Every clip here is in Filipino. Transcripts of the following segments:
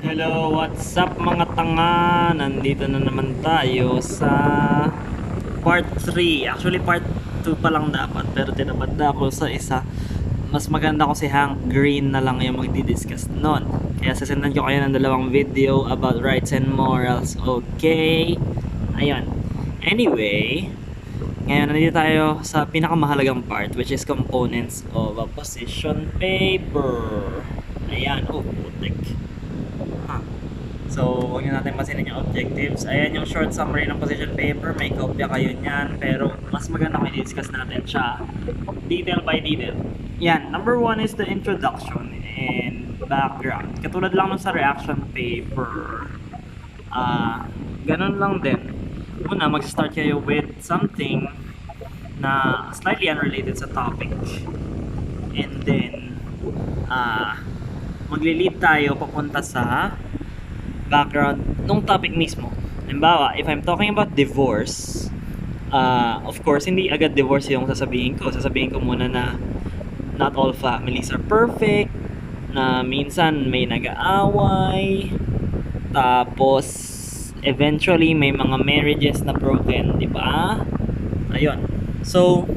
Hello, what's up mga tanga? Nandito na naman tayo sa part 3. Actually part 2 pa lang dapat, pero tinamad na ako sa isa. Mas maganda kung si Hank Green na lang yung magdi-discuss nun. Kaya sasendan ko kayo ng dalawang video about rights and morals. Okay? Ayun. Anyway, ngayon nandito tayo sa pinakamahalagang part, which is components of a position paper. Ayan. Oh, putik. So, huwag nyo natin masinin yung objectives. Ayan yung short summary ng position paper. May kopya kayo niyan. Pero mas maganda kung i-discuss natin siya detail by detail. Yan. Number 1 is the introduction and background. Katulad lang nun sa reaction paper. Ganun lang din. Una, mag-start kayo with something na slightly unrelated sa topic. And then, magli-lead tayo papunta sa background nung topic mismo. Halimbawa, if I'm talking about divorce, of course, hindi agad divorce yung sasabihin ko. Sasabihin ko muna na not all families are perfect, na minsan may nag-aaway, tapos eventually may mga marriages na broken, di ba? Ayun. So,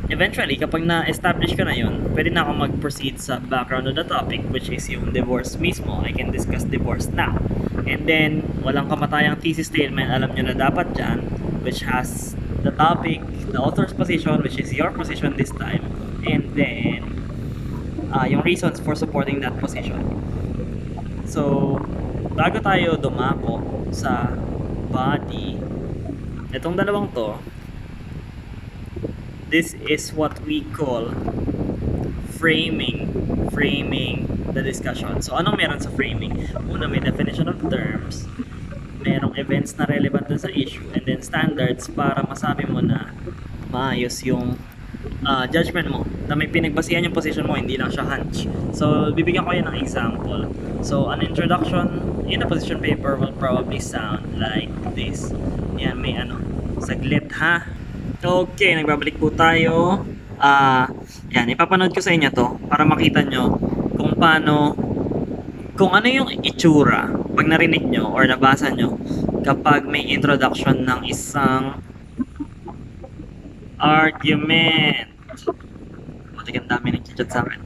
eventually, kapag na-establish ko na yun, pwede na akong mag-proceed sa background of the topic, which is yung divorce mismo. I can discuss divorce now. And then, walang kamatayang thesis statement, alam nyo na dapat dyan, which has the topic, the author's position, which is your position this time, and then, yung reasons for supporting that position. So, bago tayo dumako sa body, itong dalawang to, this is what we call framing the discussion. So, anong meron sa framing? Una, may definition of terms, merong events na relevant dun sa issue, and then standards para masabi mo na maayos yung judgment mo, na may pinagbasihan yung position mo, hindi lang siya hunch. So, bibigyan ko yan ng example. So, an introduction in a position paper will probably sound like this. Yan, may saglit ha. Okay, nagbabalik po tayo. Yan, ipapanood ko sa inyo to para makita nyo kung paano, kung ano yung itsura pag narinig nyo or nabasa nyo kapag may introduction ng isang argument. Matik ang dami nag-chat sa akin.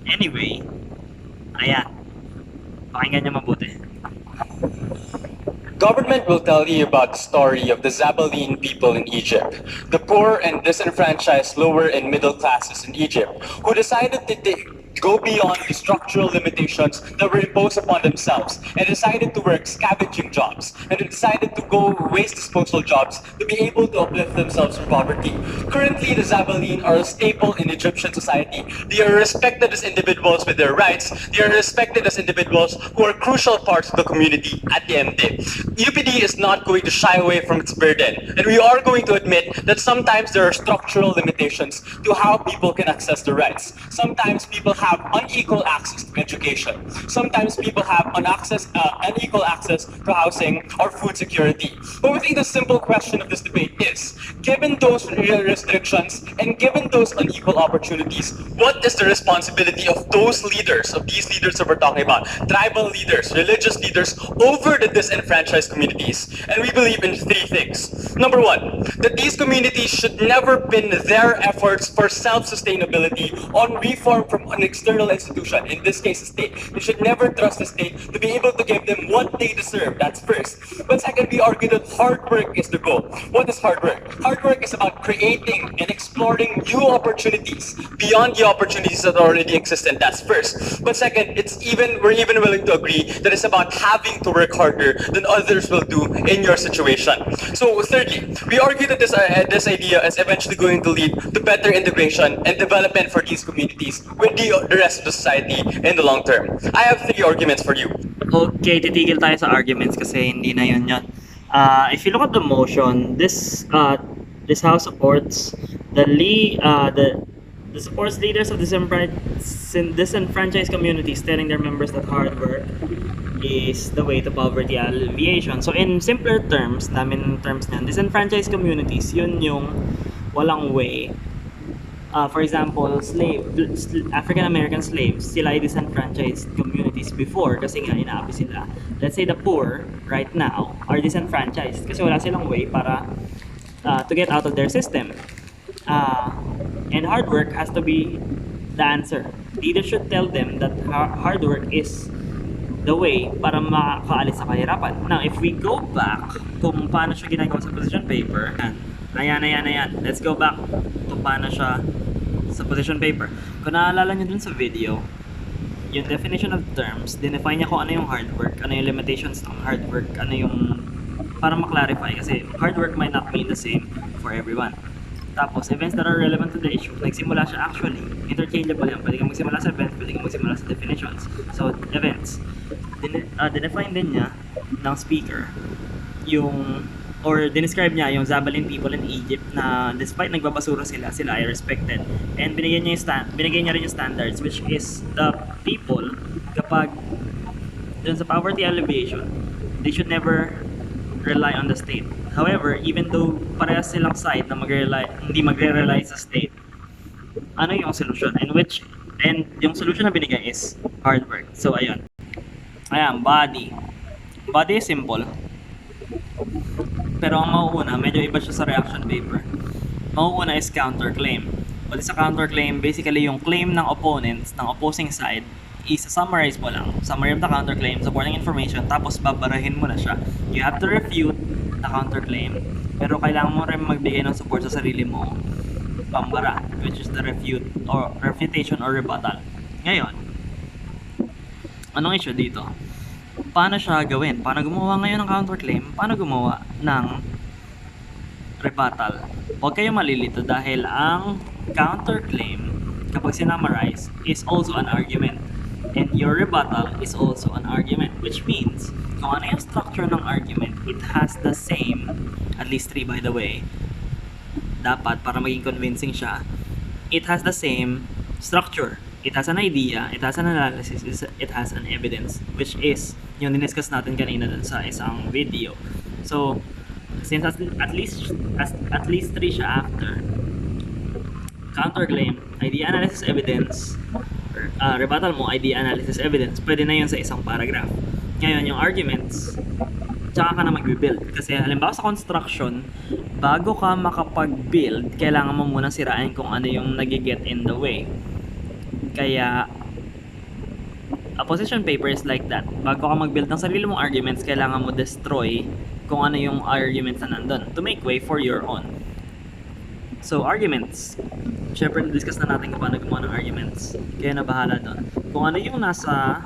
Anyway, ayan. Pakinggan nyo mabuti. Government will tell you about the story of the Zabaleen people in Egypt, the poor and disenfranchised lower and middle classes in Egypt, who decided to go beyond the structural limitations that were imposed upon themselves and decided to work scavenging jobs and decided to go waste disposal jobs to be able to uplift themselves from poverty. Currently, the Zabaleen are a staple in Egyptian society. They are respected as individuals with their rights. They are respected as individuals who are crucial parts of the community at the end of the day. UPD is not going to shy away from its burden, and we are going to admit that sometimes there are structural limitations to how people can access their rights. Sometimes people have unequal access to education. Sometimes people have unequal access to housing or food security. But we think the simple question of this debate is, given those real restrictions and given those unequal opportunities, what is the responsibility of those leaders, of these leaders that we're talking about, tribal leaders, religious leaders, over the disenfranchised communities? And we believe in three things. Number one, that these communities should never pin their efforts for self-sustainability on reform from an external institution, in this case the state. They should never trust the state to be able to give them what they deserve. That's first. But second, we argue that hard work is the goal. What is hard work? Hard work is about creating and exploring new opportunities beyond the opportunities that already exist, and that's first. But second, we're even willing to agree that it's about having to work harder than others will do in your situation. So thirdly, we argue that this idea is eventually going to lead to better integration and development for these communities with the rest of the society in the long term. I have three arguments for you. Okay, titigil tayo sa arguments kasi hindi na yun. If you look at the motion, this house supports the supports leaders of disenfranchised communities telling their members that hard work is the way to poverty alleviation. So in simpler terms, disenfranchised communities, yun yung walang way For example, African American slaves, sila ay disenfranchised communities before kasi nga inaapi sila. Let's say the poor right now are disenfranchised kasi wala silang way para to get out of their system. Uh, and hard work has to be the answer. Leaders should tell them that hard work is the way para makaalis sa kahirapan. Now, if we go back kung paano siya ginagawa sa position paper, ayan. Let's go back kung paano siya sa position paper. Kung naalala nyo dun sa video, yung definition of terms, dinefine niya kung ano yung hard work, ano yung limitations ng hard work, ano yung para maklarify kasi hard work might not mean the same for everyone. Tapos, events that are relevant to the issue. Nagsimula siya actually. Interchangeable yan. Pwede kang magsimula sa events, pwede kang magsimula sa definitions. So, events. Dinefine din niya ng speaker yung or dinescribe niya yung Zabalin people in Egypt na despite nagbabasura sila ay respected. And binigyan niya rin yung standards which is the people kapag dun sa poverty alleviation, they should never rely on the state. However, even though parehas silang side na hindi magre-rely sa state, ano yung solution? And yung solution na binigay is hard work. So, ayun. Ayan, body. Body is simple. Pero ang mauuna, medyo iba siya sa reaction paper. Mauuna is counterclaim. Well, sa counterclaim, basically yung claim ng opponents, ng opposing side, isa-summarize mo lang. Summary of the counterclaim, supporting information, tapos babarahin mo na siya. You have to refute the counterclaim, pero kailangan mo rin magbigay ng support sa sarili mo pambara, which is the refutation or rebuttal. Ngayon, anong issue dito? Paano siya gawin? Paano gumawa ngayon ng counterclaim? Paano gumawa ng rebuttal? Huwag kayo malilito dahil ang counterclaim, kapag sinummarize, is also an argument. And your rebuttal is also an argument, which means kung ano yung structure ng argument, it has the same, at least 3 by the way, dapat para maging convincing siya, it has the same structure. It has an idea, it has an analysis, it has an evidence, which is yung diniscuss natin kanina dun sa isang video. So, since at least 3 siya after, counterclaim, idea, analysis, evidence, rebuttal mo, idea, analysis, evidence, pwede na yun sa isang paragraph. Ngayon, yung arguments, tsaka ka na mag-build. Kasi halimbawa sa construction, bago ka makapag-build, kailangan mo muna sirain kung ano yung nag-get in the way. Kaya, a position paper is like that. Bago ka mag-build ng sarili mong arguments, kailangan mo destroy kung ano yung arguments na nandun to make way for your own. So, arguments. Siyempre, na-discuss na natin kung paano gumawa ng arguments. Kaya na bahala doon. Kung ano yung nasa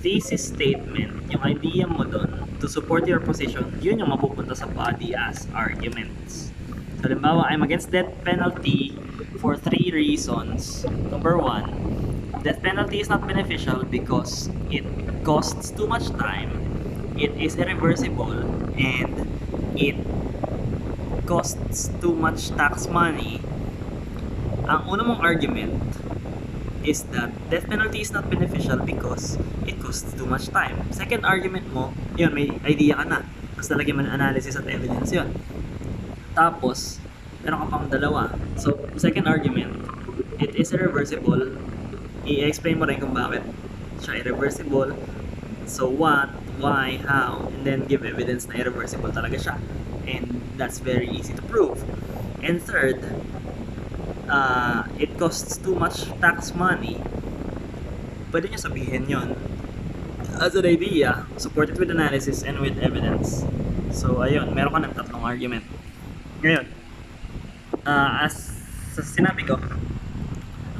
thesis statement, yung idea mo doon to support your position, yun yung mapupunta sa body as arguments. So, halimbawa, I'm against death penalty for 3 reasons. Number 1, death penalty is not beneficial because it costs too much time, it is irreversible, and it costs too much tax money. Ang una mong argument is that death penalty is not beneficial because it costs too much time. Second argument mo, yun, may idea ka na. Basta lagyan mo ng analysis at evidence yun. Tapos, meron ka pang dalawa. So, second argument, it is irreversible. I-explain mo rin kung bakit siya irreversible. So, what, why, how, and then give evidence na irreversible talaga siya. And that's very easy to prove. And third, it costs too much tax money. Pwede nyo sabihin yon as an idea, support it with analysis and with evidence. So, ayun, meron ka ng 3 argument. Ngayon, as sinabi ko,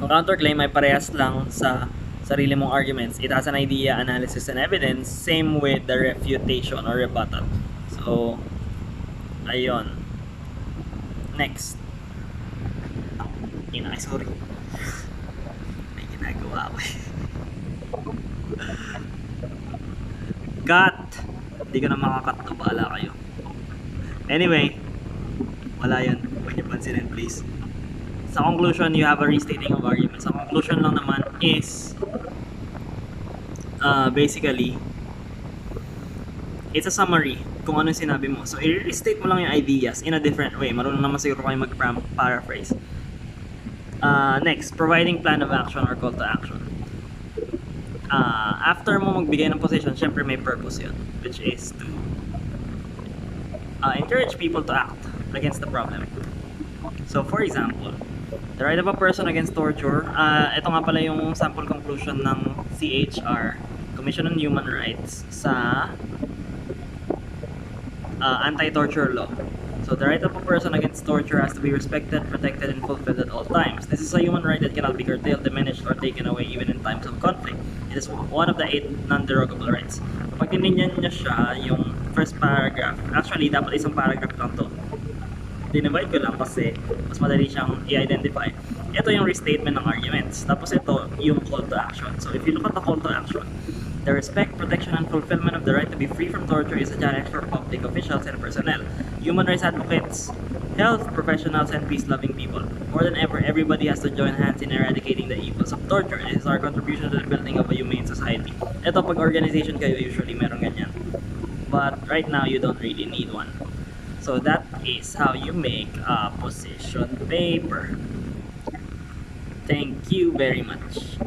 ang counterclaim ay parehas lang sa sarili mong arguments. It has an idea, analysis, and evidence. Same with the refutation or rebuttal. So, ayun. Next. Sorry. May ginagawa ako eh. Cut! Hindi ko na makakat to. Bahala kayo. Anyway, wala yun. Huwag niyo pansinin, please. Sa conclusion, you have a restating of arguments. Sa conclusion lang naman is basically it's a summary kung ano yung sinabi mo. So, i-restate mo lang yung ideas in a different way. Marunong naman siguro kayo mag-paraphrase. Next, providing plan of action or call to action. After mo magbigay ng position, syempre may purpose yun, which is to encourage people to act against the problem. So, for example, the right of a person against torture, ito nga pala yung sample conclusion ng CHR, Commission on Human Rights, sa anti-torture law. So, the right of a person against torture has to be respected, protected, and fulfilled at all times. This is a human right that cannot be curtailed, diminished, or taken away even in times of conflict. It is one of the 8 non-derogable rights. Pag tinignan niya siya, yung first paragraph, actually, dapat isang paragraph lang to. Dinivide ko lang kasi mas madali siyang i-identify. Ito yung restatement ng arguments. Tapos ito yung call to action. So if you look at the call to action, the respect, protection, and fulfillment of the right to be free from torture is a challenge for public officials and personnel, human rights advocates, health professionals, and peace-loving people. More than ever, everybody has to join hands in eradicating the evils of torture. It is our contribution to the building of a humane society. Ito, pag organization kayo, usually meron ganyan. But right now, you don't really need one. So that is how you make a position paper. Thank you very much.